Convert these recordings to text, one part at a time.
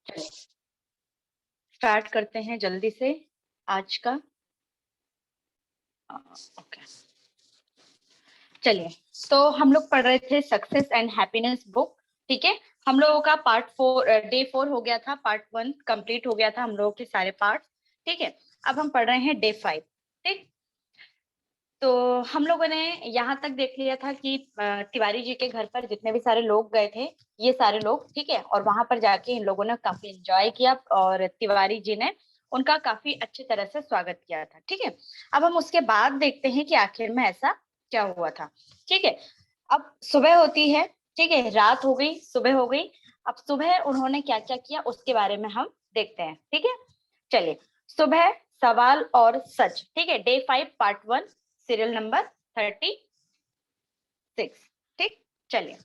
चलिए स्टार्ट करते हैं जल्दी से आज का। ओके, चलिए। तो हम लोग पढ़ रहे थे सक्सेस एंड हैप्पीनेस बुक। ठीक है, हम लोगों का डे 4 हो गया था, पार्ट 1 कंप्लीट हो गया था हम लोगों के सारे पार्ट। ठीक है, अब हम पढ़ रहे हैं डे 5। ठीक, तो हम लोगों ने यहाँ तक देख लिया था कि तिवारी जी के घर पर जितने भी सारे लोग गए थे, ये सारे लोग, ठीक है, और वहां पर जाके इन लोगों ने काफी एंजॉय किया और तिवारी जी ने उनका काफी अच्छी तरह से स्वागत किया था। ठीक है, अब हम उसके बाद देखते हैं कि आखिर में ऐसा क्या हुआ था। ठीक है, अब सुबह होती है, ठीक है, रात हो गई, सुबह हो गई। अब सुबह उन्होंने क्या क्या किया उसके बारे में हम देखते हैं। ठीक है, चलिए। सुबह सवाल और सच, ठीक है, डे 5 पार्ट 1 सीरियल नंबर 36। ठीक, चलिए।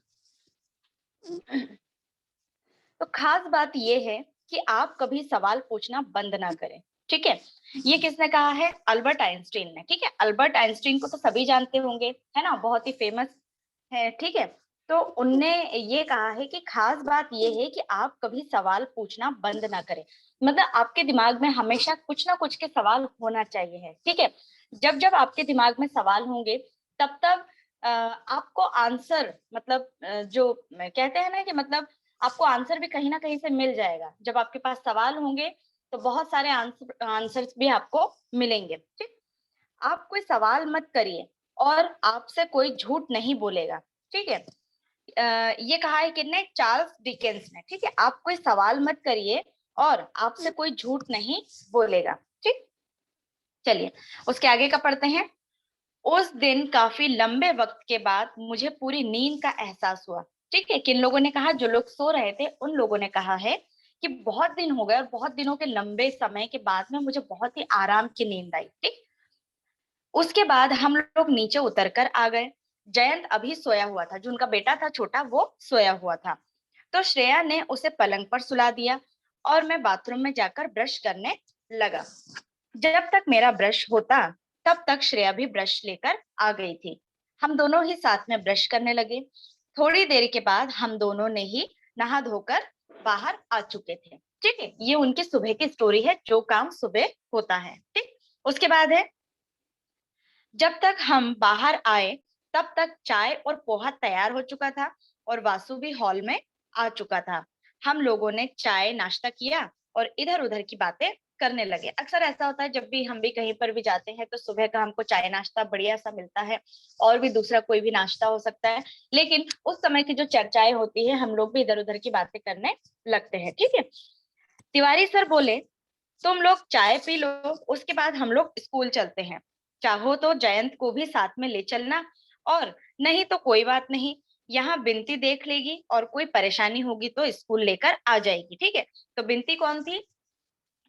तो खास बात यह है कि आप कभी सवाल पूछना बंद ना करें। ठीक है, ये किसने कहा है? अल्बर्ट आइंस्टीन ने। ठीक है, अल्बर्ट आइंस्टीन को तो सभी जानते होंगे, है ना, बहुत ही फेमस है। ठीक है, तो उनने ये कहा है कि खास बात ये है कि आप कभी सवाल पूछना बंद ना करें। मतलब आपके दिमाग में हमेशा कुछ ना कुछ के सवाल होना चाहिए है। ठीक है, जब जब आपके दिमाग में सवाल होंगे तब तब आपको आंसर, मतलब जो कहते हैं ना कि मतलब आपको आंसर भी कहीं ना कहीं से मिल जाएगा। जब आपके पास सवाल होंगे तो बहुत सारे आंसर्स भी आपको मिलेंगे। ठीक, आप कोई सवाल मत करिए और आपसे कोई झूठ नहीं बोलेगा। ठीक है, ये कहा है किसने? चार्ल्स डिकेंस ने। ठीक है, आप कोई सवाल मत करिए और आपसे कोई झूठ नहीं बोलेगा। ठीक, चलिए उसके आगे का पढ़ते हैं। उस दिन काफी लंबे वक्त के बाद मुझे पूरी नींद का एहसास हुआ। ठीक है, किन लोगों ने कहा? जो लोग सो रहे थे उन लोगों ने कहा है कि बहुत दिन हो गए और बहुत दिनों के लंबे समय के बाद में मुझे बहुत ही आराम की नींद आई। ठीक, उसके बाद हम लोग नीचे उतर कर आ गए। जयंत अभी सोया हुआ था, जो उनका बेटा था छोटा, वो सोया हुआ था। तो श्रेया ने उसे पलंग पर सुला दिया और मैं बाथरूम में जाकर ब्रश करने लगा। जब तक मेरा ब्रश होता तब तक श्रेया भी ब्रश लेकर आ गई थी। हम दोनों ही साथ में ब्रश करने लगे। थोड़ी देर के बाद हम दोनों ने ही नहा धोकर बाहर आ चुके थे। ठीक है, ये उनकी सुबह की स्टोरी है, जो काम सुबह होता है। ठीक, उसके बाद है, जब तक हम बाहर आए तब तक चाय और पोहा तैयार हो चुका था और वासु भी हॉल में आ चुका था। हम लोगों ने चाय नाश्ता किया और इधर उधर की बातें करने लगे। अक्सर ऐसा होता है जब भी हम भी कहीं पर भी जाते हैं तो सुबह का हमको चाय नाश्ता बढ़िया सा मिलता है, और भी दूसरा कोई भी नाश्ता हो सकता है, लेकिन उस समय की जो चर्चाएं होती है हम लोग भी इधर उधर की बातें करने लगते हैं। ठीक है, तिवारी सर बोले, तुम लोग चाय पी लो, उसके बाद हम लोग स्कूल चलते हैं। चाहो तो जयंत को भी साथ में ले चलना, और नहीं तो कोई बात नहीं, यहाँ बिनती देख लेगी और कोई परेशानी होगी तो स्कूल लेकर आ जाएगी। ठीक है, तो बिनती कौन थी?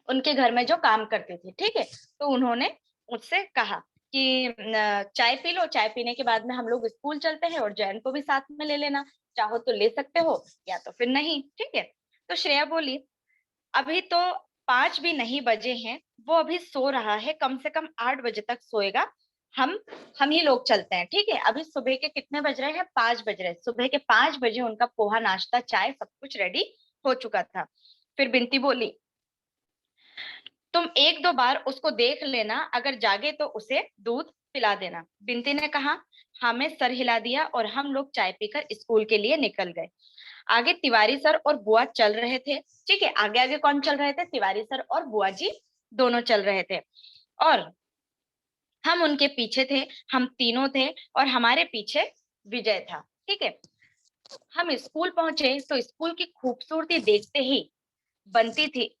उनके घर में जो काम करती थी। ठीक है, तो उन्होंने मुझसे कहा कि चाय पी लो, चाय पीने के बाद में हम लोग स्कूल चलते हैं और जयंत को भी साथ में ले लेना, चाहो तो ले सकते हो या तो फिर नहीं। ठीक है, तो श्रेया बोली, अभी तो 5 भी नहीं बजे हैं, वो अभी सो रहा है, कम से कम 8 बजे तक सोएगा। हम हम ही लोग चलते हैं। ठीक है, अभी सुबह के कितने बज रहे हैं? 5 बज रहे हैं। सुबह के 5 बजे उनका पोहा नाश्ता चाय सब कुछ रेडी हो चुका था। फिर बिनती बोली, तुम एक दो बार उसको देख लेना, अगर जागे तो उसे दूध पिला देना। बिनती ने कहा। हमें सर हिला दिया और हम लोग चाय पीकर स्कूल के लिए निकल गए। आगे तिवारी सर और बुआ चल रहे थे। ठीक है, आगे आगे कौन चल रहे थे? तिवारी सर और बुआ जी दोनों चल रहे थे, और हम उनके पीछे थे। हम तीनों थे और हमारे पीछे विजय था। ठीक है, हम स्कूल पहुंचे तो स्कूल की खूबसूरती देखते ही बनती थी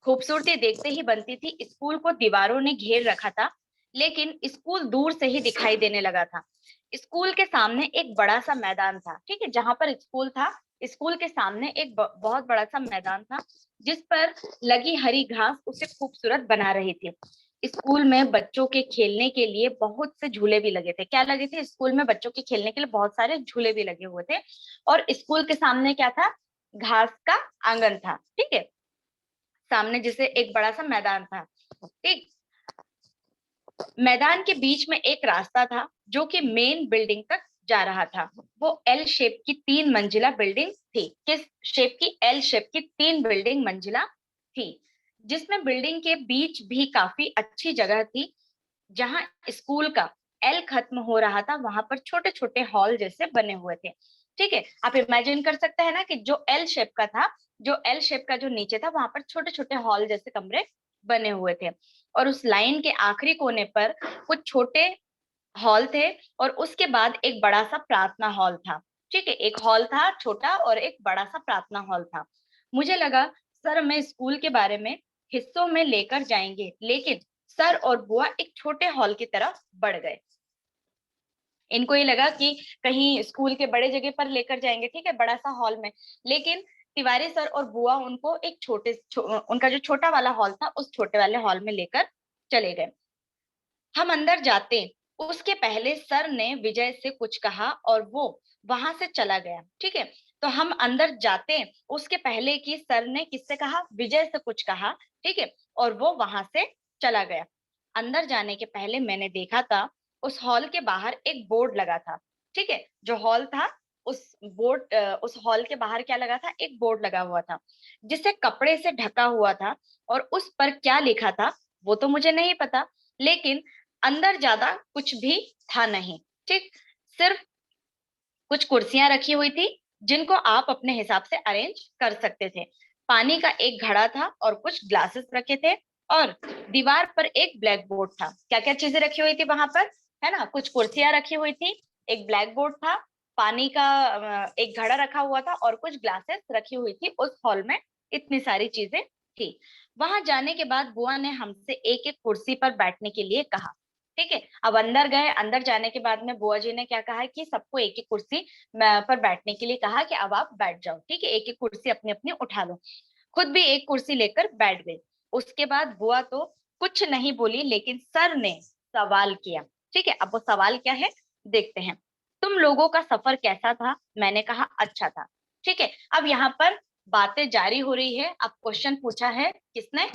खूबसूरती देखते ही बनती थी। स्कूल को दीवारों ने घेर रखा था, लेकिन स्कूल दूर से ही दिखाई देने लगा था। स्कूल के सामने एक बड़ा सा मैदान था। ठीक है, जहां पर स्कूल था, स्कूल के सामने एक बहुत बड़ा सा मैदान था, जिस पर लगी हरी घास उसे खूबसूरत बना रही थी। स्कूल में बच्चों के खेलने के लिए बहुत से झूले भी लगे थे। क्या लगे थे? स्कूल में बच्चों के खेलने के लिए बहुत सारे झूले भी लगे हुए थे, और स्कूल के सामने क्या था? घास का आंगन था। ठीक है, सामने जिसे एक बड़ा सा मैदान था। ठीक, मैदान के बीच में एक रास्ता था जो कि मेन बिल्डिंग तक जा रहा था। वो एल शेप की 3 मंजिला बिल्डिंग थी। किस शेप की? एल शेप की 3 बिल्डिंग मंजिला थी, जिसमें बिल्डिंग के बीच भी काफी अच्छी जगह थी। जहां स्कूल का एल खत्म हो रहा था वहां पर छोटे छोटे हॉल जैसे बने हुए थे। ठीक है, आप इमेजिन कर सकते हैं ना कि जो एल शेप का था, जो एल शेप का जो नीचे था वहां पर छोटे छोटे हॉल जैसे कमरे बने हुए थे। और उस लाइन के आखिरी कोने पर कुछ छोटे हॉल थे, और उसके बाद एक बड़ा सा प्रार्थना हॉल था। ठीक है, एक हॉल था छोटा और एक बड़ा सा प्रार्थना हॉल था। मुझे लगा सर हमें स्कूल के बारे में हिस्सों में लेकर जाएंगे, लेकिन सर और बुआ एक छोटे हॉल की तरफ बढ़ गए। इनको ये लगा कि कहीं स्कूल के बड़े जगह पर लेकर जाएंगे, ठीक है, बड़ा सा हॉल में। लेकिन तिवारी सर और बुआ उनको एक उनका जो छोटा वाला हॉल था उस छोटे वाले हॉल में लेकर चले गए। हम अंदर जाते उसके पहले सर ने विजय से कुछ कहा और वो वहां से चला गया। ठीक है, तो हम अंदर जाते उसके पहले कि सर ने किससे कहा? विजय से कुछ कहा। ठीक है, और वो वहां से चला गया। अंदर जाने के पहले मैंने देखा था उस हॉल के बाहर एक बोर्ड लगा था। ठीक है, जो हॉल था उस हॉल के बाहर क्या लगा था? एक बोर्ड लगा हुआ था जिसे कपड़े से ढका हुआ था। और उस पर क्या लिखा था वो तो मुझे नहीं पता, लेकिन अंदर ज्यादा कुछ भी था नहीं। ठीक, सिर्फ कुछ कुर्सियां रखी हुई थी जिनको आप अपने हिसाब से अरेंज कर सकते थे। पानी का एक घड़ा था और कुछ ग्लासेस रखे थे, और दीवार पर एक ब्लैक बोर्ड था। क्या क्या चीजें रखी हुई थी वहां पर? है ना, कुछ कुर्सियां रखी हुई थी, एक ब्लैक बोर्ड था, पानी का एक घड़ा रखा हुआ था और कुछ ग्लासेस रखी हुई थी उस हॉल में। इतनी सारी चीजें थी। वहां जाने के बाद बुआ ने हमसे एक एक कुर्सी पर बैठने के लिए कहा। ठीक है, अब अंदर गए। अंदर जाने के बाद में बुआ जी ने क्या कहा कि सबको एक एक कुर्सी पर बैठने के लिए कहा कि अब आप बैठ जाओ। ठीक है, एक एक कुर्सी अपनी अपनी उठा लो। खुद भी एक कुर्सी लेकर बैठ गई। उसके बाद बुआ तो कुछ नहीं बोली, लेकिन सर ने सवाल किया। ठीक है, अब वो सवाल क्या है देखते हैं। तुम लोगों का सफर कैसा था? मैंने कहा अच्छा था। ठीक है, अब यहाँ पर बातें जारी हो रही है। अब क्वेश्चन पूछा है किसने?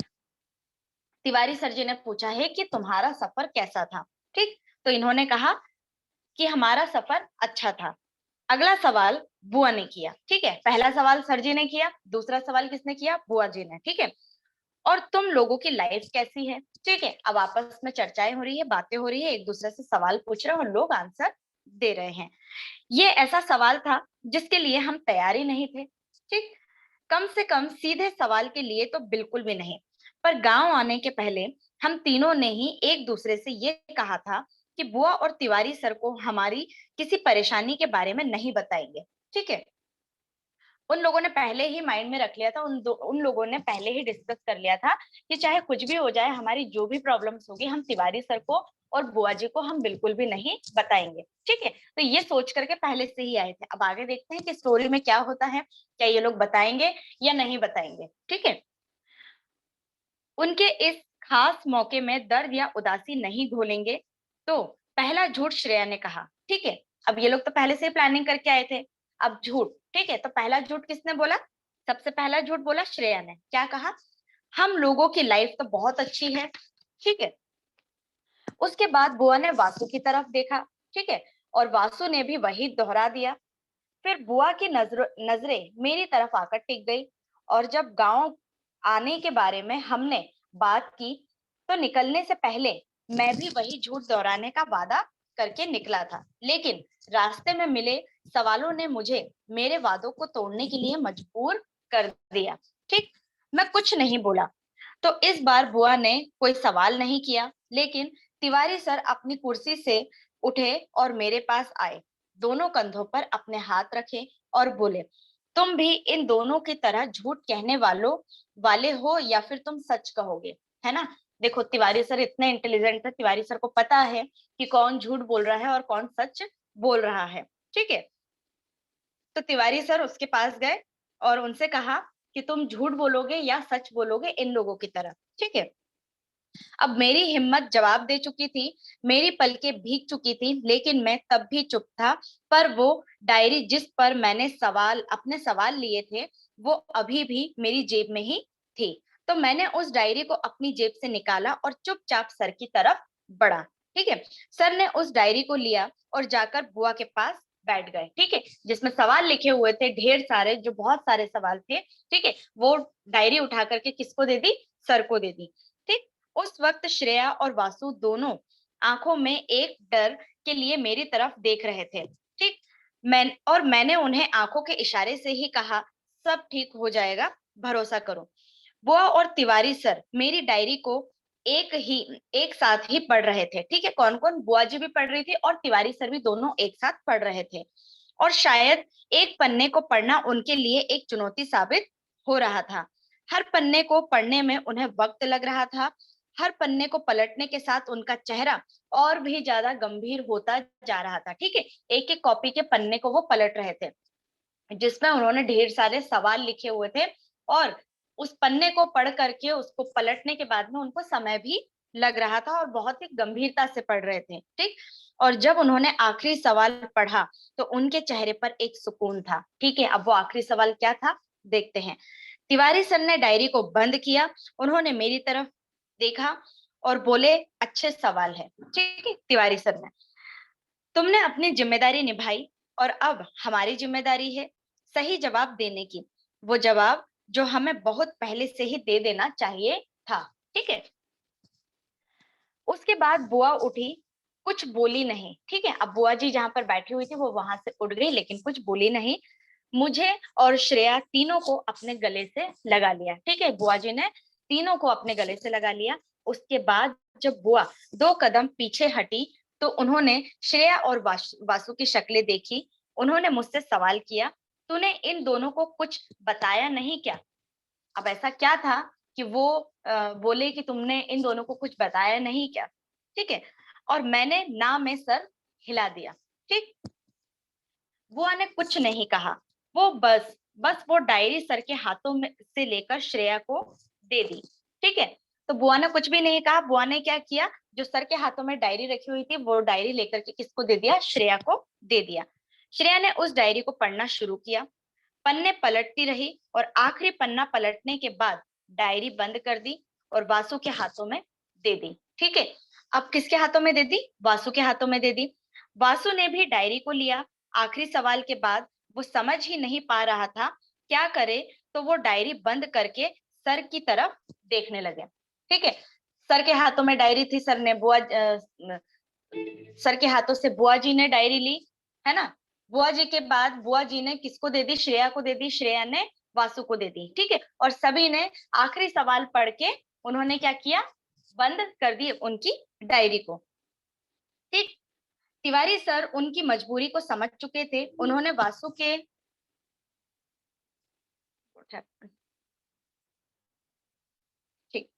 तिवारी सर जी ने पूछा है कि तुम्हारा सफर कैसा था। ठीक, तो इन्होंने कहा कि हमारा सफर अच्छा था। अगला सवाल बुआ ने किया। ठीक है, पहला सवाल सर जी ने किया, दूसरा सवाल किसने किया? बुआ जी ने। ठीक है, और तुम लोगों की लाइफ कैसी है? ठीक है, अब आपस में चर्चाएं हो रही है, बातें हो रही है, एक दूसरे से सवाल पूछ रहे हैं और लोग आंसर दे रहे हैं। ये ऐसा सवाल था जिसके लिए हम तैयार ही नहीं थे। ठीक, कम से कम सीधे सवाल के लिए तो बिल्कुल भी नहीं। पर गांव आने के पहले हम तीनों ने ही एक दूसरे से ये कहा था कि बुआ और तिवारी सर को हमारी किसी परेशानी के बारे में नहीं बताएंगे। ठीक है, उन लोगों ने पहले ही माइंड में रख लिया था, उन लोगों ने पहले ही डिस्कस कर लिया था कि चाहे कुछ भी हो जाए, हमारी जो भी प्रॉब्लम्स होगी हम तिवारी सर को और बुआ जी को हम बिल्कुल भी नहीं बताएंगे। ठीक है, तो ये सोच करके पहले से ही आए थे। अब आगे देखते हैं कि स्टोरी में क्या होता है, क्या ये लोग बताएंगे या नहीं बताएंगे। ठीक है, उनके इस खास मौके में दर्द या उदासी नहीं घोलेंगे, तो पहला झूठ श्रेया ने कहा। ठीक है, अब ये लोग तो पहले से ही प्लानिंग करके आए थे। अब झूठ, ठीक है, तो पहला झूठ किसने बोला? सबसे पहला झूठ बोला श्रेया ने। क्या कहा? हम लोगों की लाइफ तो बहुत अच्छी है। ठीक है, उसके बाद बुआ ने वासु की तरफ देखा। ठीक है, और वासु ने भी वही दोहरा दिया। फिर बुआ की नजरें मेरी तरफ आकर टिक गई, और जब गांव आने के बारे में हमने बात की तो निकलने से पहले मैं भी वही झूठ दोहराने का वादा करके निकला था, लेकिन रास्ते में मिले सवालों ने मुझे मेरे वादों को तोड़ने के लिए मजबूर कर दिया। ठीक, मैं कुछ नहीं बोला। तो इस बार बुआ ने कोई सवाल नहीं किया, लेकिन तिवारी सर अपनी कुर्सी से उठे और मेरे पास आए, दोनों कंधों पर अपने हाथ रखे और बोले, तुम भी इन दोनों की तरह झूठ कहने वाले हो या फिर तुम सच कहोगे? है ना, देखो तिवारी सर इतने इंटेलिजेंट है, तिवारी सर को पता है कि कौन झूठ बोल रहा है और कौन सच बोल रहा है। ठीक है, तो तिवारी सर उसके पास गए और उनसे कहा कि तुम झूठ बोलोगे या सच बोलोगे इन लोगों की तरह। ठीक है, अब मेरी हिम्मत जवाब दे चुकी थी, मेरी पलकें भीग चुकी थी, लेकिन मैं तब भी चुप था। पर वो डायरी जिस पर मैंने अपने सवाल लिए थे वो अभी भी मेरी जेब में ही थी। तो मैंने उस डायरी को अपनी जेब से निकाला और चुपचाप सर की तरफ बढ़ा। ठीक है, सर ने उस डायरी को लिया और जाकर बुआ के पास बैठ गए, ठीक है, जिसमें सवाल लिखे हुए थे ढेर सारे, जो बहुत सारे सवाल थे, ठीक है, वो डायरी उठा करके किसको दे दी, सर को दे दी। ठीक, उस वक्त श्रेया और वासु दोनों आंखों में एक डर के लिए मेरी तरफ देख रहे थे। ठीक, मैंने उन्हें आंखों के इशारे से ही कहा, सब ठीक हो जाएगा, भरोसा करो। बुआ और तिवारी सर मेरी डायरी को एक साथ ही पढ़ रहे थे। ठीक है, कौन कौन, बुआ जी भी पढ़ रही थी और तिवारी सर भी, दोनों एक साथ पढ़ रहे थे। और शायद एक पन्ने को पढ़ना उनके लिए एक चुनौती साबित हो रहा था। हर पन्ने को पढ़ने में उन्हें वक्त लग रहा था। हर पन्ने को पलटने के साथ उनका चेहरा और भी ज्यादा गंभीर होता जा रहा था। ठीक है, एक एक कॉपी के पन्ने को वो पलट रहे थे, जिसमें उन्होंने ढेर सारे सवाल लिखे हुए थे, और उस पन्ने को पढ़ करके उसको पलटने के बाद में उनको समय भी लग रहा था और बहुत ही गंभीरता से पढ़ रहे थे। ठीक, और जब उन्होंने आखिरी सवाल पढ़ा तो उनके चेहरे पर एक सुकून था। ठीक है, अब वो आखिरी सवाल क्या था, देखते हैं। तिवारी सर ने डायरी को बंद किया, उन्होंने मेरी तरफ देखा और बोले, अच्छे सवाल है। ठीक है, तिवारी सर ने, तुमने अपनी जिम्मेदारी निभाई और अब हमारी जिम्मेदारी है सही जवाब देने की, वो जवाब जो हमें बहुत पहले से ही दे देना चाहिए था। ठीक है, उसके बाद बुआ उठी, कुछ बोली नहीं। ठीक है, अब बुआ जी जहां पर बैठी हुई थी वो वहां से उठ गई, लेकिन कुछ बोली नहीं। मुझे और श्रेया तीनों को अपने गले से लगा लिया। ठीक है, बुआ जी ने तीनों को अपने गले से लगा लिया। उसके बाद जब बुआ 2 कदम पीछे हटी तो उन्होंने श्रेया और वासु की शक्लें देखी। उन्होंने मुझसे सवाल किया, तूने इन दोनों को कुछ बताया नहीं क्या? अब ऐसा क्या था कि वो बोले कि तुमने इन दोनों को कुछ बताया नहीं क्या? ठीक है, और मैंने ना में सर हिला दिया। ठीक, बुआ ने कुछ नहीं कहा, वो बस बस वो डायरी सर के हाथों में से लेकर श्रेया को दे दी। ठीक है, तो बुआ ने कुछ भी नहीं कहा। बुआ ने क्या किया, जो सर के हाथों में डायरी रखी हुई थी वो डायरी लेकर के किसको दे दिया, श्रेया को दे दिया। श्रेया ने उस डायरी को पढ़ना शुरू किया, पन्ने पलटती रही और आखिरी पन्ना पलटने के बाद डायरी बंद कर दी और वासु के हाथों में दे दी। ठीक है, अब किसके हाथों में दे दी, वासु के हाथों में दे दी। वासु ने भी डायरी को लिया। आखिरी सवाल के बाद वो समझ ही नहीं पा रहा था क्या करे, तो वो डायरी बंद करके सर की तरफ देखने लगे। ठीक है, सर के हाथों में डायरी थी, सर के हाथों से बुआ जी ने डायरी ली, है ना। बुआ जी के बाद बुआ जी ने किसको दे दी, श्रेया को दे दी, श्रेया ने वासु को दे दी। ठीक है, और सभी ने आखिरी सवाल पढ़ के उन्होंने क्या किया, बंद कर दी उनकी डायरी को। ठीक, तिवारी सर उनकी मजबूरी को समझ चुके थे। उन्होंने वासु के ठीक,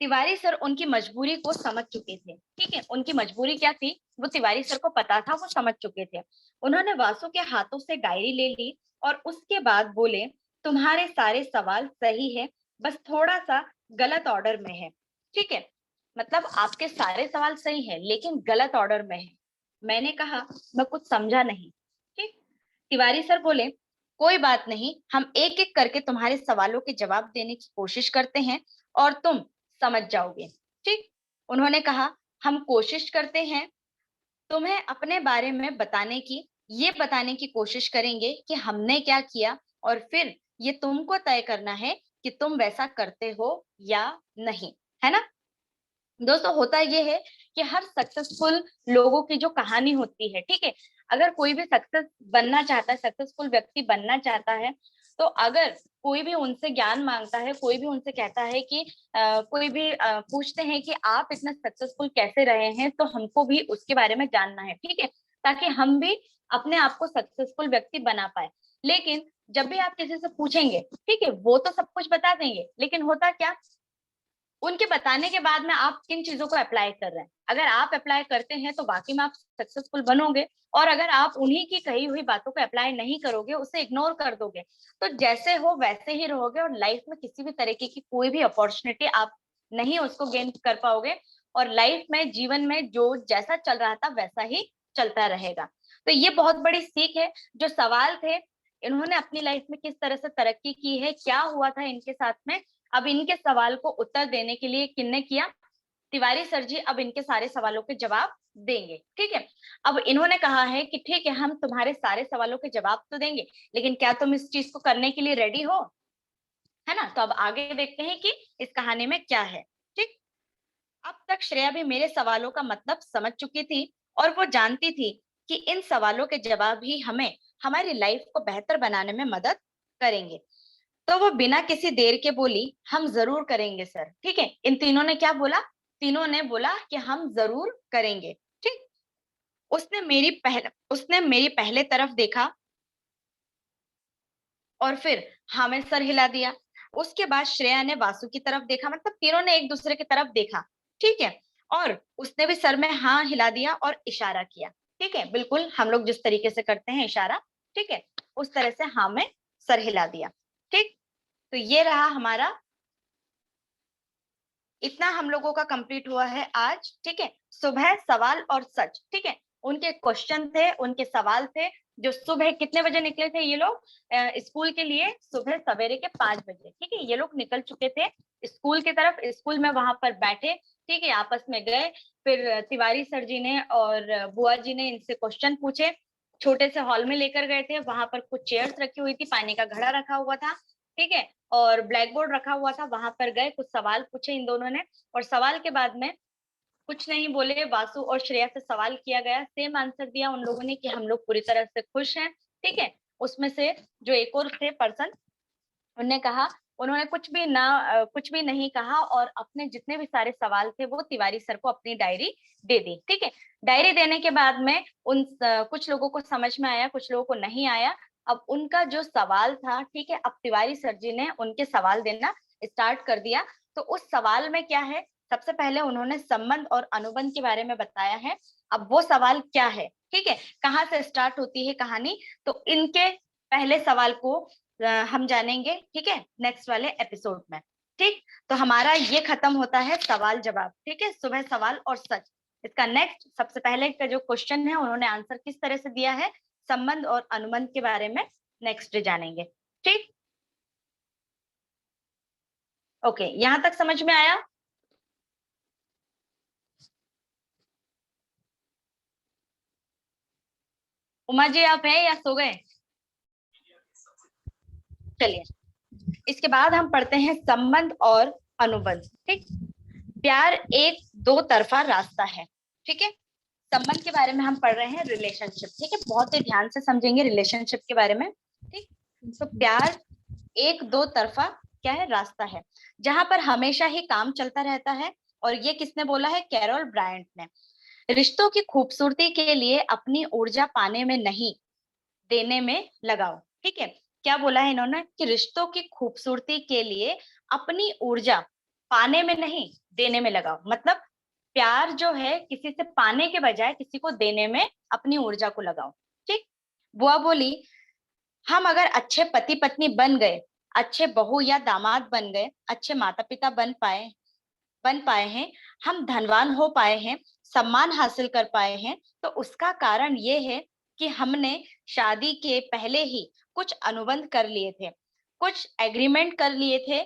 तिवारी सर उनकी मजबूरी को समझ चुके थे। ठीक है, उनकी मजबूरी क्या थी वो तिवारी सर को पता था, वो समझ चुके थे। उन्होंने वासु के हाथों से डायरी ले ली और उसके बाद बोले, तुम्हारे सारे सवाल सही है, बस थोड़ा सा गलत ऑर्डर में है। ठीक है, मतलब आपके सारे सवाल सही है लेकिन गलत ऑर्डर में है। मैंने कहा, मैं कुछ समझा नहीं। ठीक, तिवारी सर बोले, कोई बात नहीं, हम एक एक करके तुम्हारे सवालों के जवाब देने की कोशिश करते हैं और तुम समझ जाओगे। ठीक, उन्होंने कहा, हम कोशिश करते हैं तुम्हें अपने बारे में बताने की, ये बताने की कोशिश करेंगे कि हमने क्या किया, और फिर ये तुमको तय करना है कि तुम वैसा करते हो या नहीं, है ना। दोस्तों, होता ये है कि हर सक्सेसफुल लोगों की जो कहानी होती है, ठीक है, अगर कोई भी सक्सेस बनना चाहता है, सक्सेसफुल व्यक्ति बनना चाहता है, तो अगर कोई भी उनसे ज्ञान मांगता है, कोई भी उनसे कहता है कि कोई भी पूछते हैं कि आप इतना सक्सेसफुल कैसे रहे हैं, तो हमको भी उसके बारे में जानना है। ठीक है, ताकि हम भी अपने आप को सक्सेसफुल व्यक्ति बना पाए। लेकिन जब भी आप किसी से पूछेंगे, ठीक है, वो तो सब कुछ बता देंगे, लेकिन होता क्या, उनके बताने के बाद में आप किन चीजों को अप्लाई कर रहे हैं। अगर आप अप्लाई करते हैं तो वाकई में आप सक्सेसफुल बनोगे, और अगर आप उन्हीं की कही हुई बातों को अप्लाई नहीं करोगे, उसे इग्नोर कर दोगे, तो जैसे हो वैसे ही रहोगे और लाइफ में किसी भी तरीके की कोई भी अपॉर्चुनिटी आप नहीं उसको गेन कर पाओगे, और लाइफ में, जीवन में जो जैसा चल रहा था वैसा ही चलता रहेगा। तो ये बहुत बड़ी सीख है। जो सवाल थे, इन्होंने अपनी लाइफ में किस तरह से तरक्की की है, क्या हुआ था इनके साथ में, अब इनके सवाल को उत्तर देने के लिए किन्ने किया, तिवारी सर जी अब इनके सारे सवालों के जवाब देंगे। ठीक है, अब इन्होंने कहा है कि ठीक है, हम तुम्हारे सारे सवालों के जवाब तो देंगे, लेकिन क्या तुम इस चीज को करने के लिए रेडी हो, है ना। तो अब आगे देखते हैं कि इस कहानी में क्या है। ठीक, अब तक श्रेया भी मेरे सवालों का मतलब समझ चुकी थी और वो जानती थी कि इन सवालों के जवाब ही हमें हमारी लाइफ को बेहतर बनाने में मदद करेंगे। तो वो बिना किसी देर के बोली, हम जरूर करेंगे सर। ठीक है, इन तीनों ने क्या बोला, तीनों ने बोला कि हम जरूर करेंगे। ठीक, उसने मेरी पहले तरफ देखा और फिर हाँ में सर हिला दिया। उसके बाद श्रेया ने वासु की तरफ देखा, मतलब तीनों ने एक दूसरे की तरफ देखा। ठीक है, और उसने भी सर में हाँ हिला दिया और इशारा किया। ठीक है, बिल्कुल हम लोग जिस तरीके से करते हैं इशारा, ठीक है, उस तरह से हाँ में सर हिला दिया। ठीक, तो ये रहा हमारा, इतना हम लोगों का कंप्लीट हुआ है आज। ठीक है, सुबह सवाल और सच। ठीक है, उनके क्वेश्चन थे, उनके सवाल थे, जो सुबह कितने बजे निकले थे ये लोग स्कूल के लिए, सुबह सवेरे के 5 बजे। ठीक है, ये लोग निकल चुके थे स्कूल की तरफ, स्कूल में वहां पर बैठे, ठीक है, आपस में गए। फिर तिवारी सर जी ने और बुआ जी ने इनसे क्वेश्चन पूछे, छोटे से हॉल में लेकर गए थे, वहां पर कुछ चेयर्स रखी हुई थी, पानी का घड़ा रखा हुआ था। ठीक है, और ब्लैक बोर्ड रखा हुआ था, वहां पर गए, कुछ सवाल पूछे इन दोनों ने, और सवाल के बाद में कुछ नहीं बोले, वासु और श्रेया से सवाल किया गया, सेम आंसर दिया उन लोगों ने कि हम लोग पूरी तरह से खुश हैं। ठीक है, उसमें से जो एक और थे पर्सन, उन्होंने कहा, उन्होंने कुछ भी नहीं कहा और अपने जितने भी सारे सवाल थे वो तिवारी सर को अपनी डायरी दे दी। ठीक है, डायरी देने के बाद में कुछ लोगों को समझ में आया, कुछ लोगों को नहीं आया। अब उनका जो सवाल था, ठीक है, अब तिवारी सर जी ने उनके सवाल देना स्टार्ट कर दिया। तो उस सवाल में क्या है, सबसे पहले उन्होंने संबंध और अनुबंध के बारे में बताया है। अब वो सवाल क्या है, ठीक है, कहाँ से स्टार्ट होती है कहानी, तो इनके पहले सवाल को हम जानेंगे, ठीक है, नेक्स्ट वाले एपिसोड में। ठीक, तो हमारा ये खत्म होता है सवाल जवाब। ठीक है, सुबह सवाल और सच। इसका नेक्स्ट सबसे पहले का जो क्वेश्चन है, उन्होंने आंसर किस तरह से दिया है, संबंध और अनुबंध के बारे में नेक्स्ट जानेंगे। ठीक, ओके, यहां तक समझ में आया। उमा जी आप हैं या सो गए? चलिए, इसके बाद हम पढ़ते हैं संबंध और अनुबंध। ठीक, प्यार एक दो तरफा रास्ता है। ठीक है, संबंध के बारे में हम पढ़ रहे हैं, रिलेशनशिप। ठीक है, बहुत ही ध्यान से समझेंगे रिलेशनशिप के बारे में। ठीक, तो प्यार एक दो तरफा क्या है, रास्ता है, जहां पर हमेशा ही काम चलता रहता है। और ये किसने बोला है, कैरोल ब्रायंट ने। रिश्तों की खूबसूरती के लिए अपनी ऊर्जा पाने में नहीं, देने में लगाओ। ठीक है, क्या बोला है इन्होंने कि रिश्तों की खूबसूरती के लिए अपनी ऊर्जा पाने में नहीं, देने में लगाओ। मतलब प्यार जो है किसी से पाने के बजाय किसी को देने में अपनी ऊर्जा को लगाओ। ठीक, बुआ बोली, हम अगर अच्छे पति पत्नी बन गए, अच्छे बहू या दामाद बन गए, अच्छे माता पिता बन पाए हैं, हम धनवान हो पाए हैं, सम्मान हासिल कर पाए हैं, तो उसका कारण ये है कि हमने शादी के पहले ही कुछ अनुबंध कर लिए थे, कुछ एग्रीमेंट कर लिए थे,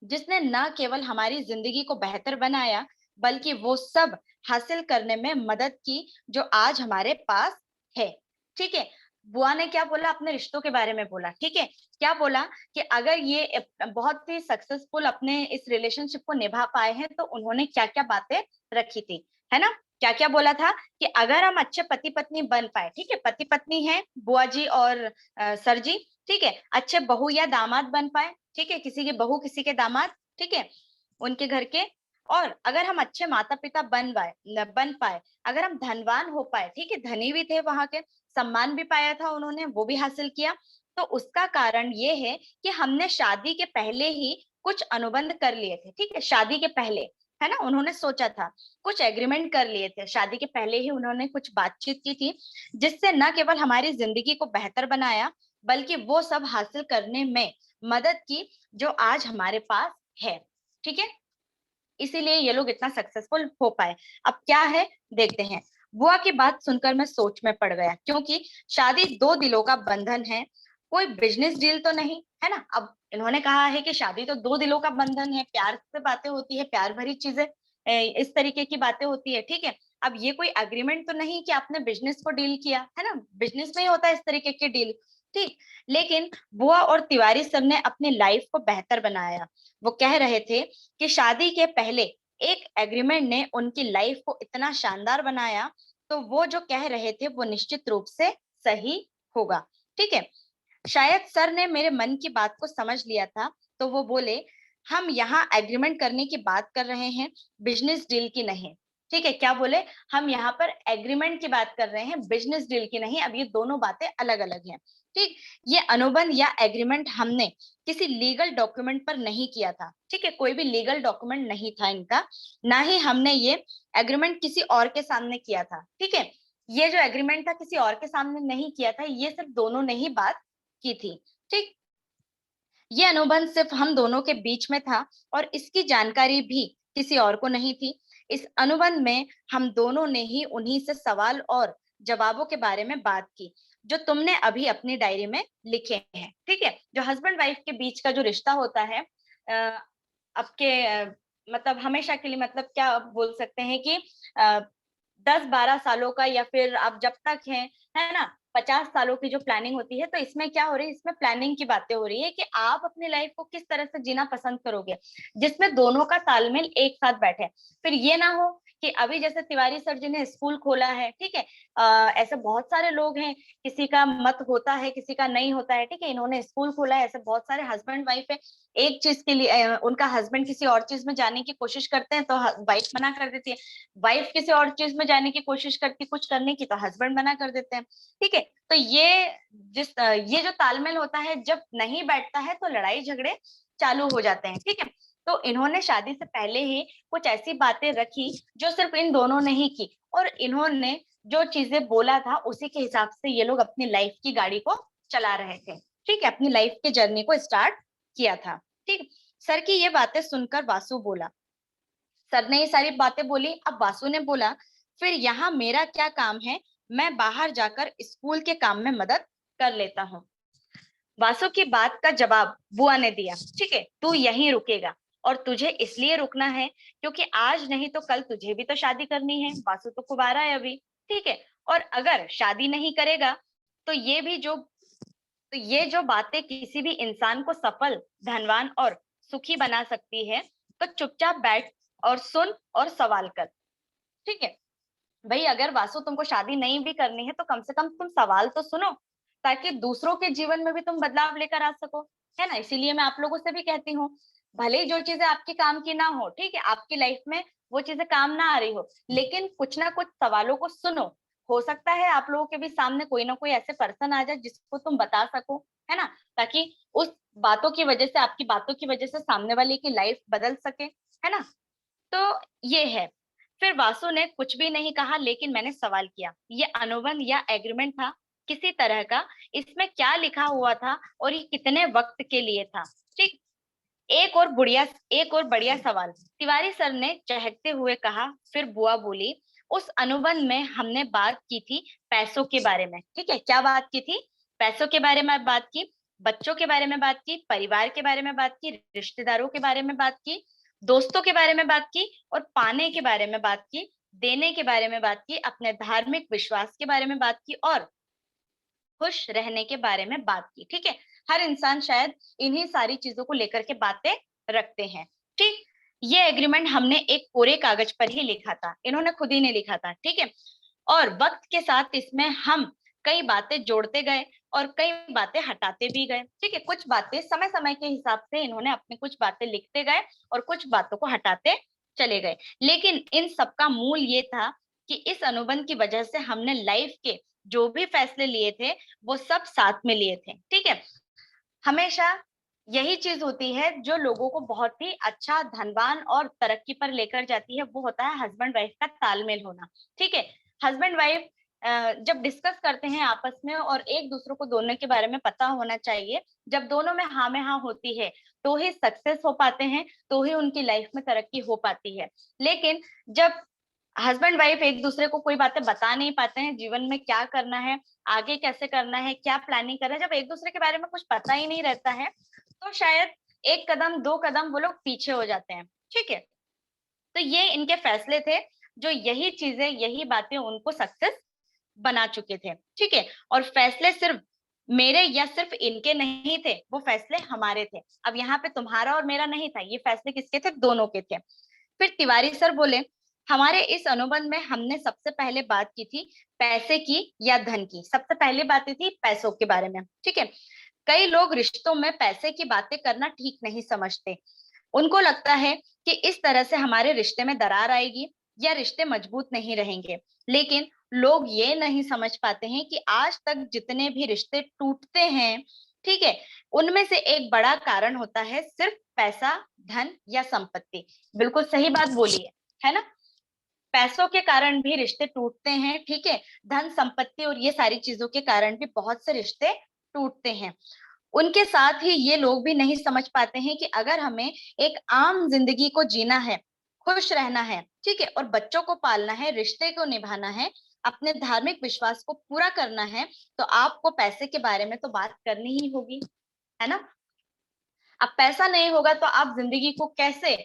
जिसने न केवल हमारी जिंदगी को बेहतर बनाया, बल्कि वो सब हासिल करने में मदद की जो आज हमारे पास है। ठीक है, बुआ ने क्या बोला, अपने रिश्तों के बारे में बोला। ठीक है, क्या बोला कि अगर ये बहुत ही सक्सेसफुल अपने इस रिलेशनशिप को निभा पाए हैं, तो उन्होंने क्या क्या बातें रखी थी, है ना। क्या क्या बोला था कि अगर हम अच्छे पति पत्नी बन पाए, ठीक है, पति पत्नी है बुआ जी और सर जी, ठीक है, अच्छे बहू या दामाद बन पाए, ठीक है, किसी की बहू किसी के दामाद, ठीक है, उनके घर के। और अगर हम अच्छे माता पिता बन पाए, अगर हम धनवान हो पाए, ठीक है, धनी भी थे वहां के, सम्मान भी पाया था उन्होंने, वो भी हासिल किया, तो उसका कारण ये है कि हमने शादी के पहले ही कुछ अनुबंध कर लिए थे। ठीक है, शादी के पहले, है ना, उन्होंने सोचा था, कुछ एग्रीमेंट कर लिए थे, शादी के पहले ही उन्होंने कुछ बातचीत की थी, जिससे न केवल हमारी जिंदगी को बेहतर बनाया, बल्कि वो सब हासिल करने में मदद की जो आज हमारे पास है। ठीक है, इसीलिए ये लोग इतना सक्सेसफुल हो पाए। अब क्या है देखते हैं। बुआ की बात सुनकर मैं सोच में पड़ गया, क्योंकि शादी दो दिलों का बंधन है, कोई बिजनेस डील तो नहीं, है ना। अब इन्होंने कहा है कि शादी तो दो दिलों का बंधन है, प्यार से बातें होती है, प्यार भरी चीजें, इस तरीके की बातें होती है, ठीक है। अब ये कोई एग्रीमेंट तो नहीं कि आपने बिजनेस को डील किया, है ना, बिजनेस में ही होता है इस तरीके की डील, ठीक। लेकिन बुआ और तिवारी सर ने अपनी लाइफ को बेहतर बनाया। वो कह रहे थे कि शादी के पहले एक एग्रीमेंट ने उनकी लाइफ को इतना शानदार बनाया, तो वो जो कह रहे थे वो निश्चित रूप से सही होगा, ठीक है। शायद सर ने मेरे मन की बात को समझ लिया था, तो वो बोले, हम यहाँ एग्रीमेंट करने की बात कर रहे हैं, बिजनेस डील की नहीं, ठीक है। क्या बोले, हम यहाँ पर एग्रीमेंट की बात कर रहे हैं, बिजनेस डील की नहीं। अब ये दोनों बातें अलग अलग हैं, ठीक। ये अनुबंध या एग्रीमेंट हमने किसी लीगल डॉक्यूमेंट पर नहीं किया था, ठीक है, कोई भी लीगल डॉक्यूमेंट नहीं था इनका, ना ही हमने ये एग्रीमेंट किसी और के सामने किया था, ठीक है। ये जो एग्रीमेंट था किसी और के सामने नहीं किया था, ये सिर्फ दोनों ने ही बात की थी, ठीक। ये अनुबंध सिर्फ हम दोनों के बीच में था और इसकी जानकारी भी किसी और को नहीं थी। इस अनुबंध में हम दोनों ने ही उन्हीं से सवाल और जवाबों के बारे में बात की, जो तुमने अभी अपनी डायरी में लिखे हैं, ठीक है। जो हस्बैंड वाइफ के बीच का जो रिश्ता होता है, आपके मतलब हमेशा के लिए, मतलब क्या आप बोल सकते हैं कि 10-12 सालों का, या फिर आप जब तक हैं, है ना, 50 सालों की जो प्लानिंग होती है, तो इसमें क्या हो रही है, इसमें प्लानिंग की बातें हो रही है कि आप अपनी लाइफ को किस तरह से जीना पसंद करोगे, जिसमें दोनों का तालमेल एक साथ बैठे। फिर ये ना हो कि अभी जैसे तिवारी सर जी ने स्कूल खोला है, ठीक है, ऐसे बहुत सारे लोग हैं, किसी का मत होता है, किसी का नहीं होता है, ठीक है, इन्होंने स्कूल खोला है, ऐसे बहुत सारे हस्बैंड वाइफ है, एक चीज के लिए उनका हस्बैंड किसी और चीज में जाने की कोशिश करते हैं तो वाइफ मना कर देती है, वाइफ किसी और चीज में जाने की कोशिश करती कुछ करने की, तो हस्बैंड मना कर देते हैं, ठीक है। तो ये जो तालमेल होता है, जब नहीं बैठता है तो लड़ाई झगड़े चालू हो जाते हैं, ठीक है। तो इन्होंने शादी से पहले ही कुछ ऐसी बातें रखी जो सिर्फ इन दोनों ने ही की, और इन्होंने जो चीजें बोला था उसी के हिसाब से ये लोग अपनी लाइफ की गाड़ी को चला रहे थे, ठीक है, अपनी लाइफ के जर्नी को स्टार्ट किया था, ठीक। सर की ये बातें सुनकर वासु बोला, सर ने ये सारी बातें बोली। अब वासु ने बोला, फिर यहाँ मेरा क्या काम है, मैं बाहर जाकर स्कूल के काम में मदद कर लेता हूँ। वासु की बात का जवाब बुआ ने दिया, ठीक है, तू यहीं रुकेगा, और तुझे इसलिए रुकना है क्योंकि आज नहीं तो कल तुझे भी तो शादी करनी है, वासु तो कुंवारा है अभी, ठीक है। और अगर शादी नहीं करेगा तो ये जो बातें किसी भी इंसान को सफल, धनवान और सुखी बना सकती है, तो चुपचाप बैठ और सुन और सवाल कर, ठीक है। भाई अगर वासु तुमको शादी नहीं भी करनी है तो कम से कम तुम सवाल तो सुनो, ताकि दूसरों के जीवन में भी तुम बदलाव लेकर आ सको, है ना। इसीलिए मैं आप लोगों से भी कहती हूँ, भले ही जो चीजें आपके काम की ना हो, ठीक है, आपकी लाइफ में वो चीजें काम ना आ रही हो, लेकिन कुछ ना कुछ सवालों को सुनो। हो सकता है आप लोगों के भी सामने कोई ना कोई ऐसे पर्सन आ जाए जिसको तुम बता सको, है ना, ताकि उस बातों की वजह से, आपकी बातों की वजह से सामने वाले की लाइफ बदल सके, है ना। तो ये है। फिर वासु ने कुछ भी नहीं कहा, लेकिन मैंने सवाल किया, ये अनुबंध या एग्रीमेंट था किसी तरह का, इसमें क्या लिखा हुआ था और ये कितने वक्त के लिए था, ठीक। एक और बढ़िया सवाल, तिवारी सर ने चहकते हुए कहा। फिर बुआ बोली, उस अनुबंध में हमने बात की थी पैसों के बारे में, ठीक है, क्या बात की थी, पैसों के बारे में बात की, बच्चों के बारे में बात की, परिवार के बारे में बात की, रिश्तेदारों के बारे में बात की, दोस्तों के बारे में बात की, और पाने के बारे में बात की, देने के बारे में बात की, अपने धार्मिक विश्वास के बारे में बात की, और खुश रहने के बारे में बात की, ठीक है। हर इंसान शायद इन्हीं सारी चीजों को लेकर के बातें रखते हैं, ठीक। ये एग्रीमेंट हमने एक कोरे कागज पर ही लिखा था, इन्होंने खुद ही ने लिखा था, ठीक है। और वक्त के साथ इसमें हम कई बातें जोड़ते गए और कई बातें हटाते भी गए, ठीक है। कुछ बातें समय समय के हिसाब से इन्होंने अपनी कुछ बातें लिखते गए और कुछ बातों को हटाते चले गए, लेकिन इन सबका मूल ये था कि इस अनुबंध की वजह से हमने लाइफ के जो भी फैसले लिए थे वो सब साथ में लिए थे, ठीक है। हमेशा यही चीज होती है जो लोगों को बहुत ही अच्छा, धनवान और तरक्की पर लेकर जाती है, वो होता है हस्बैंड वाइफ का तालमेल होना, ठीक है। हस्बैंड वाइफ जब डिस्कस करते हैं आपस में, और एक दूसरे को दोनों के बारे में पता होना चाहिए, जब दोनों में हाँ में हाँ होती है तो ही सक्सेस हो पाते हैं, तो ही उनकी लाइफ में तरक्की हो पाती है। लेकिन जब हस्बैंड वाइफ एक दूसरे को कोई बातें बता नहीं पाते हैं, जीवन में क्या करना है, आगे कैसे करना है, क्या प्लानिंग करना है, जब एक दूसरे के बारे में कुछ पता ही नहीं रहता है, तो शायद एक कदम दो कदम वो लोग पीछे हो जाते हैं, ठीक है। तो ये इनके फैसले थे, जो यही चीजें, यही बातें उनको सक्सेस बना चुके थे, ठीक है। और फैसले सिर्फ मेरे या सिर्फ इनके नहीं थे, वो फैसले हमारे थे। अब यहाँ पे तुम्हारा और मेरा नहीं था, ये फैसले किसके थे? दोनों के थे। फिर तिवारी सर बोले, हमारे इस अनुबंध में हमने सबसे पहले बात की थी पैसे की या धन की। सबसे पहले बातें थी पैसों के बारे में, ठीक है। कई लोग रिश्तों में पैसे की बातें करना ठीक नहीं समझते। उनको लगता है कि इस तरह से हमारे रिश्ते में दरार आएगी या रिश्ते मजबूत नहीं रहेंगे। लेकिन लोग ये नहीं समझ पाते हैं कि आज तक जितने भी रिश्ते टूटते हैं, ठीक है, उनमें से एक बड़ा कारण होता है सिर्फ पैसा, धन या संपत्ति। बिल्कुल सही बात बोली है ना? पैसों के कारण भी रिश्ते टूटते हैं, ठीक है। धन संपत्ति और ये सारी चीजों के कारण भी बहुत से रिश्ते टूटते हैं। उनके साथ ही ये लोग भी नहीं समझ पाते हैं कि अगर हमें एक आम जिंदगी को जीना है, खुश रहना है, ठीक है, और बच्चों को पालना है, रिश्ते को निभाना है, अपने धार्मिक विश्वास को पूरा करना है, तो आपको पैसे के बारे में तो बात करनी ही होगी, है ना? अब पैसा नहीं होगा तो आप जिंदगी को कैसे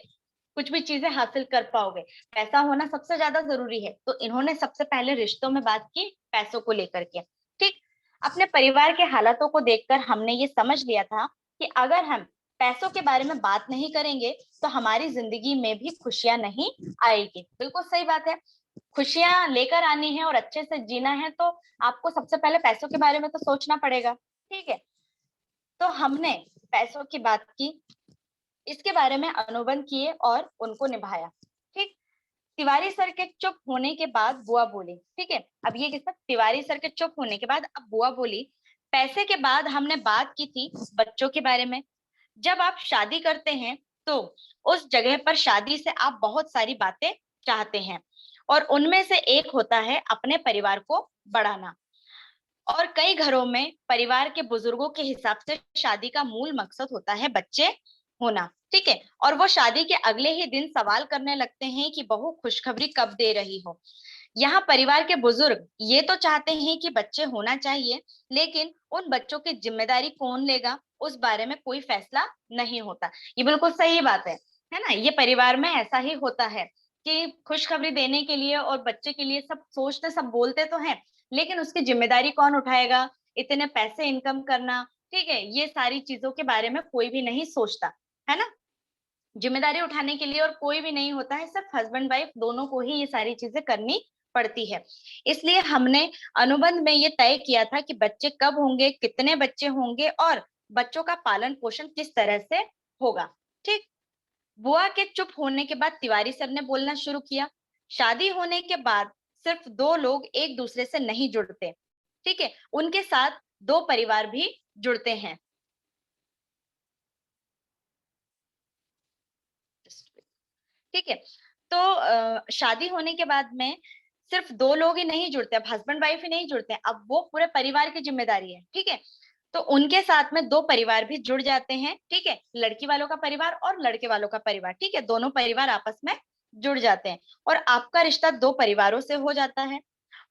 कुछ भी चीजें हासिल कर पाओगे? पैसा होना सबसे ज्यादा जरूरी है। तो इन्होंने सबसे पहले रिश्तों में बात की पैसों को लेकर के, ठीक। अपने परिवार के हालातों को देखकर हमने ये समझ लिया था कि अगर हम पैसों के बारे में बात नहीं करेंगे तो हमारी जिंदगी में भी खुशियां नहीं आएगी। बिल्कुल सही बात है। खुशियां लेकर आनी है और अच्छे से जीना है तो आपको सबसे पहले पैसों के बारे में तो सोचना पड़ेगा, ठीक है। तो हमने पैसों की बात की, इसके बारे में अनुबंध किए और उनको निभाया, ठीक। तिवारी सर के चुप होने के बाद बुआ बोली, ठीक है। अब ये किसका? तिवारी सर के चुप होने के बाद अब बुआ बोली, पैसे के बाद हमने बात की थी बच्चों के बारे में। जब आप शादी करते हैं तो उस जगह पर शादी से आप बहुत सारी बातें चाहते हैं और उनमें से एक होता है अपने परिवार को बढ़ाना। और कई घरों में परिवार के बुजुर्गों के हिसाब से शादी का मूल मकसद होता है बच्चे होना, ठीक है। और वो शादी के अगले ही दिन सवाल करने लगते हैं कि बहू खुशखबरी कब दे रही हो। यहाँ परिवार के बुजुर्ग ये तो चाहते हैं कि बच्चे होना चाहिए, लेकिन उन बच्चों की जिम्मेदारी कौन लेगा उस बारे में कोई फैसला नहीं होता। ये बिल्कुल सही बात है ना? ये परिवार में ऐसा ही होता है कि खुशखबरी देने के लिए और बच्चे के लिए सब सोचते, सब बोलते तो हैं, लेकिन उसकी जिम्मेदारी कौन उठाएगा? इतने पैसे इनकम करना, ठीक है, ये सारी चीजों के बारे में कोई भी नहीं सोचता, है ना? जिम्मेदारी उठाने के लिए और कोई भी नहीं होता है, सिर्फ हस्बैंड वाइफ दोनों को ही ये सारी चीजें करनी पड़ती है। इसलिए हमने अनुबंध में ये तय किया था कि बच्चे कब होंगे, कितने बच्चे होंगे और बच्चों का पालन पोषण किस तरह से होगा, ठीक। बुआ के चुप होने के बाद तिवारी सर ने बोलना शुरू किया, शादी होने के बाद सिर्फ दो लोग एक दूसरे से नहीं जुड़ते, ठीक है, उनके साथ दो परिवार भी जुड़ते हैं। ठीक है। तो शादी होने के बाद में सिर्फ दो लोग ही नहीं जुड़ते, अब हस्बैंड वाइफ ही नहीं जुड़ते, अब वो पूरे परिवार की जिम्मेदारी है, ठीक है। तो उनके साथ में दो परिवार भी जुड़ जाते हैं, ठीक है, लड़की वालों का परिवार और लड़के वालों का परिवार, ठीक है, दोनों परिवार आपस में जुड़ जाते हैं और आपका रिश्ता दो परिवारों से हो जाता है।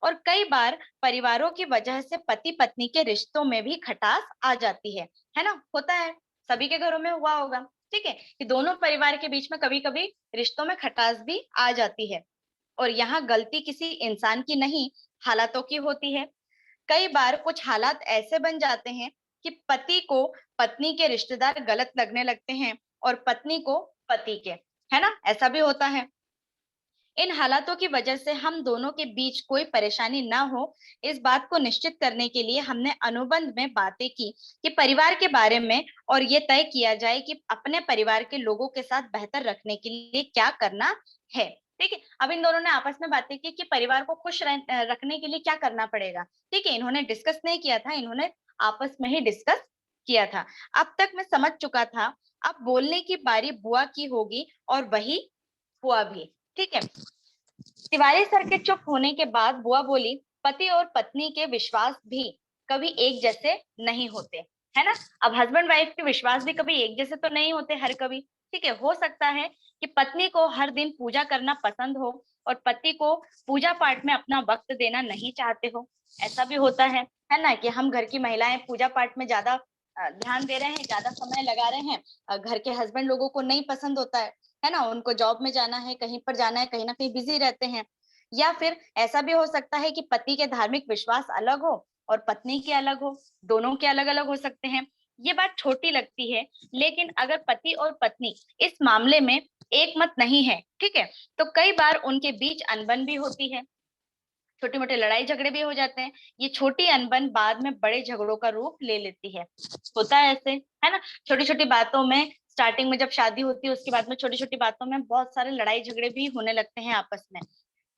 और कई बार परिवारों की वजह से पति पत्नी के रिश्तों में भी खटास आ जाती है ना? होता है, सभी के घरों में हुआ होगा, ठीक है, कि दोनों परिवार के बीच में कभी कभी रिश्तों में खटास भी आ जाती है। और यहाँ गलती किसी इंसान की नहीं, हालातों की होती है। कई बार कुछ हालात ऐसे बन जाते हैं कि पति को पत्नी के रिश्तेदार गलत लगने लगते हैं और पत्नी को पति के, है ना? ऐसा भी होता है। इन हालातों की वजह से हम दोनों के बीच कोई परेशानी ना हो, इस बात को निश्चित करने के लिए हमने अनुबंध में बातें की कि परिवार के बारे में, और ये तय किया जाए कि अपने परिवार के लोगों के साथ बेहतर रखने के लिए क्या करना है। ठीक है, अब इन दोनों ने आपस में बातें की कि परिवार को खुश रखने के लिए क्या करना पड़ेगा। ठीक है, इन्होंने डिस्कस नहीं किया था, इन्होंने आपस में ही डिस्कस किया था। अब तक मैं समझ चुका था, अब बोलने की बारी बुआ की होगी और वही हुआ भी। ठीक है। तिवारी सर के चुप होने के बाद बुआ बोली, पति और पत्नी के विश्वास भी कभी एक जैसे नहीं होते, है ना? अब हस्बैंड वाइफ के विश्वास भी कभी एक जैसे तो नहीं होते हर कभी। ठीक है, हो सकता है कि पत्नी को हर दिन पूजा करना पसंद हो और पति को पूजा पाठ में अपना वक्त देना नहीं चाहते हो। ऐसा भी होता है ना, कि हम घर की महिलाएं पूजा पाठ में ज्यादा ध्यान दे रहे हैं, ज्यादा समय लगा रहे हैं, घर के हस्बैंड लोगों को नहीं पसंद होता है ना, उनको जॉब में जाना है, कहीं पर जाना है, कहीं ना कहीं बिजी रहते हैं। या फिर ऐसा भी हो सकता है कि पति के धार्मिक विश्वास अलग हो और पत्नी के अलग हो, दोनों के अलग अलग हो सकते हैं। ये बात छोटी लगती है, लेकिन अगर पति और पत्नी इस मामले में एक मत नहीं है, ठीक है, तो कई बार उनके बीच अनबन भी होती है, छोटे मोटे लड़ाई झगड़े भी हो जाते हैं। ये छोटी अनबन बाद में बड़े झगड़ों का रूप ले लेती है, होता है ऐसे, है ना। छोटी छोटी बातों में, स्टार्टिंग में जब शादी होती है उसके बाद में छोटी छोटी बातों में बहुत सारे लड़ाई झगड़े भी होने लगते हैं आपस में।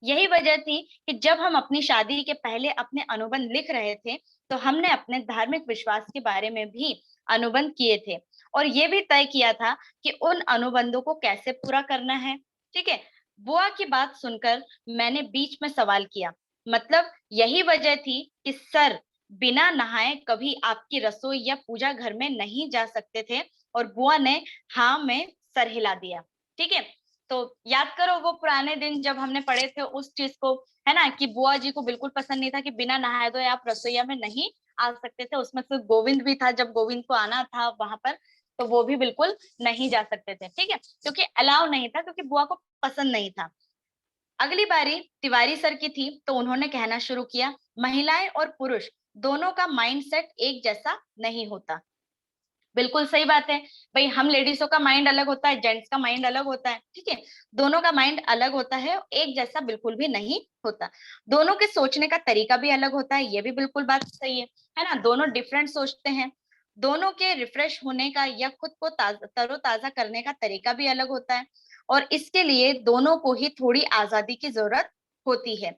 यही वजह थी कि जब हम अपनी शादी के पहले अपने अनुबंध लिख रहे थे, तो हमने अपने धार्मिक विश्वास के बारे में भी अनुबंध किए थे, और ये भी तय किया था कि उन अनुबंधों को कैसे पूरा करना है। ठीक है। बुआ की बात सुनकर मैंने बीच में सवाल किया, मतलब यही वजह थी कि सर बिना नहाए कभी आपकी रसोई या पूजा घर में नहीं जा सकते थे, और बुआ ने हाँ में सर हिला दिया। ठीक है। तो याद करो वो पुराने दिन जब हमने पढ़े थे उस चीज को, है ना, कि बुआ जी को बिल्कुल पसंद नहीं था कि बिना नहाए धोए आप रसोईया में नहीं आ सकते थे। उसमें से गोविंद भी था, जब गोविंद को आना था वहां पर, तो वो भी बिल्कुल नहीं जा सकते थे। ठीक है, क्योंकि अलाउ नहीं था, क्योंकि बुआ को पसंद नहीं था। अगली बारी तिवारी सर की थी, तो उन्होंने कहना शुरू किया, महिलाएं और पुरुष दोनों का माइंडसेट एक जैसा नहीं होता। बिल्कुल सही बात है भाई, हम लेडीजों का माइंड अलग होता है, जेंट्स का माइंड अलग होता है। ठीक है, दोनों का माइंड अलग होता है, एक जैसा बिल्कुल भी नहीं होता। दोनों के सोचने का तरीका भी अलग होता है, ये भी बिल्कुल बात सही है ना। दोनों डिफरेंट सोचते हैं। दोनों के रिफ्रेश होने का या खुद को तरोताजा करने का तरीका भी अलग होता है, और इसके लिए दोनों को ही थोड़ी आजादी की जरूरत होती है।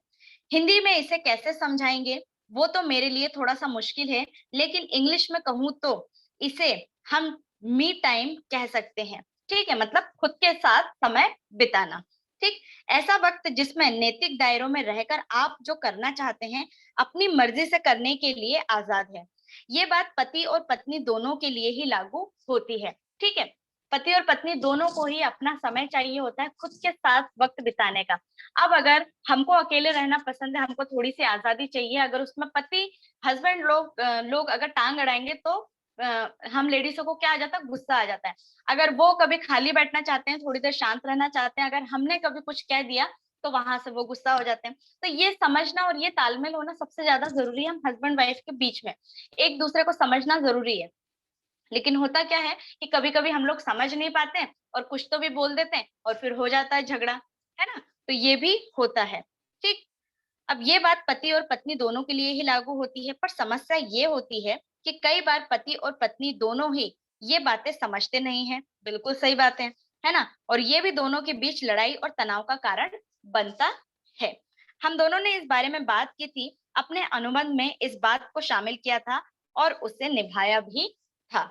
हिंदी में इसे कैसे समझाएंगे वो तो मेरे लिए थोड़ा सा मुश्किल है, लेकिन इंग्लिश में कहूँ तो इसे हम मी टाइम कह सकते हैं। ठीक है, मतलब खुद के साथ समय बिताना। ठीक, ऐसा वक्त जिसमें नैतिक दायरों में रहकर आप जो करना चाहते हैं अपनी मर्जी से करने के लिए आजाद है। ये बात पति और पत्नी दोनों के लिए ही लागू होती है। ठीक है, पति और पत्नी दोनों को ही अपना समय चाहिए होता है खुद के साथ वक्त बिताने का। अब अगर हमको अकेले रहना पसंद है, हमको थोड़ी सी आजादी चाहिए, अगर उसमें पति हस्बैंड लोग अगर टांग अड़ाएंगे तो हम लेडीजों को क्या आ जाता है, गुस्सा आ जाता है। अगर वो कभी खाली बैठना चाहते हैं, थोड़ी देर शांत रहना चाहते हैं, अगर हमने कभी कुछ कह दिया तो वहां से वो गुस्सा हो जाते हैं। तो ये समझना और ये तालमेल होना सबसे ज्यादा जरूरी है, हम हस्बैंड वाइफ के बीच में एक दूसरे को समझना जरूरी है। लेकिन होता क्या है कि कभी कभी हम लोग समझ नहीं पाते हैं और कुछ तो भी बोल देते हैं और फिर हो जाता है झगड़ा, है ना। तो ये भी होता है। ठीक, अब ये बात पति और पत्नी दोनों के लिए ही लागू होती है, पर समस्या ये होती है कि कई बार पति और पत्नी दोनों ही ये बातें समझते नहीं है। बिल्कुल सही बात है ना, और ये भी दोनों के बीच लड़ाई और तनाव का कारण बनता है। हम दोनों ने इस बारे में बात की थी, अपने अनुबंध में इस बात को शामिल किया था और उसे निभाया भी था।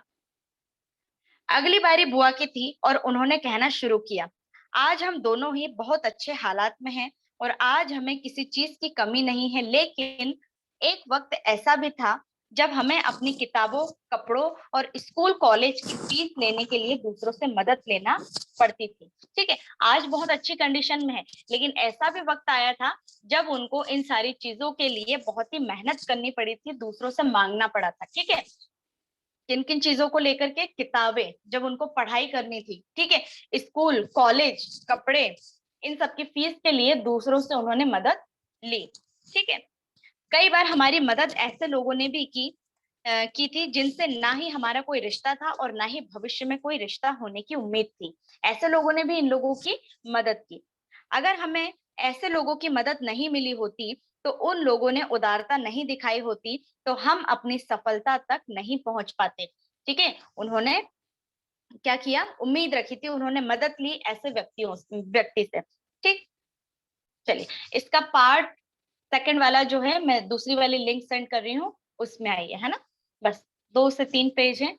अगली बारी बुआ की थी और उन्होंने कहना शुरू किया, आज हम दोनों ही बहुत अच्छे हालात में हैं और आज हमें किसी चीज की कमी नहीं है, लेकिन एक वक्त ऐसा भी था जब हमें अपनी किताबों, कपड़ों और स्कूल कॉलेज की फीस लेने के लिए दूसरों से मदद लेना पड़ती थी। ठीक है, आज बहुत अच्छी कंडीशन में है, लेकिन ऐसा भी वक्त आया था जब उनको इन सारी चीजों के लिए बहुत ही मेहनत करनी पड़ी थी, दूसरों से मांगना पड़ा था। ठीक है, किन किन चीजों को लेकर के, किताबें जब उनको पढ़ाई करनी थी, ठीक है, स्कूल कॉलेज कपड़े, इन सब की फीस के लिए दूसरों से उन्होंने मदद ली। ठीक है, कई बार हमारी मदद ऐसे लोगों ने भी की थी जिनसे ना ही हमारा कोई रिश्ता था और ना ही भविष्य में कोई रिश्ता होने की उम्मीद थी। ऐसे लोगों ने भी इन लोगों की मदद की। अगर हमें ऐसे लोगों की मदद नहीं मिली होती, तो उन लोगों ने उदारता नहीं दिखाई होती, तो हम अपनी सफलता तक नहीं पहुंच पाते। ठीक है, उन्होंने क्या किया, उम्मीद रखी थी, उन्होंने मदद ली ऐसे व्यक्ति से। ठीक, चलिए इसका पार्ट सेकंड वाला जो है मैं दूसरी वाली लिंक सेंड कर रही हूँ, उसमें आई है ना। बस 2 से 3 पेज है,